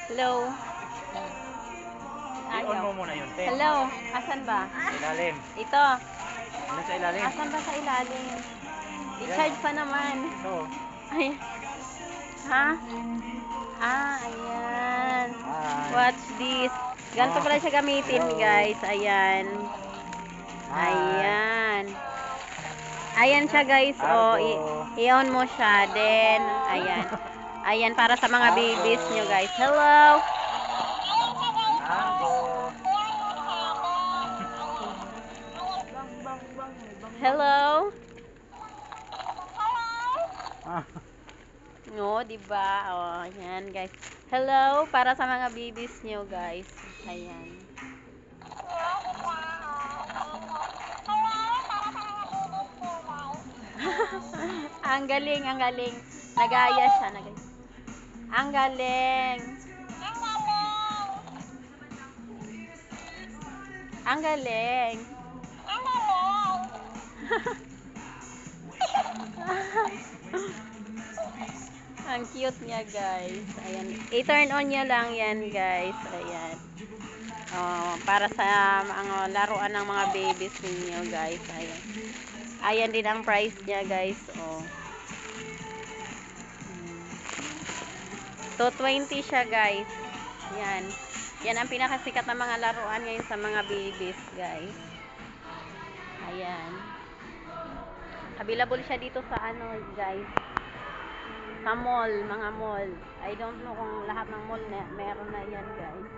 Hello. I-on mo muna yun, te. Hello. Asan ba? Sa ilalim. Ito. Ano sa ilalim? Asan ba sa ilalim? I-charge pa naman. Ito. Ay. Ha? Ayan. Hi. Watch this. Ganito pala siya gamitin, Hello. guys. Ayan. Hi. Ayan. Ayan siya, guys. O, Argo. i-on mo siya. Then, ayan. Ayan, para sa mga Argo. babies nyo, guys. Hello. Argo. Hello. Ah. No, diba? O, ayan, guys. Hello, para sa mga babies nyo, guys. Ayan. Ang galing, ang galing. Nagaya siya, nagaya. Ang galing. Ang galing. Ang cute niya, guys. Ayan. I-turn on nyo lang yan, guys. Ayan. Oh, para sa mga laruan ng mga babies ninyo, guys. Ayan. Ayan din ang price niya, guys. Oh. 220 siya, guys. Yan. Yan ang pinakasikat na mga laruan ngayon sa mga babies, guys. Ayan. Available siya dito sa ano, guys. Sa mall, mga mall. I don't know kung lahat ng mall na meron na yan, guys.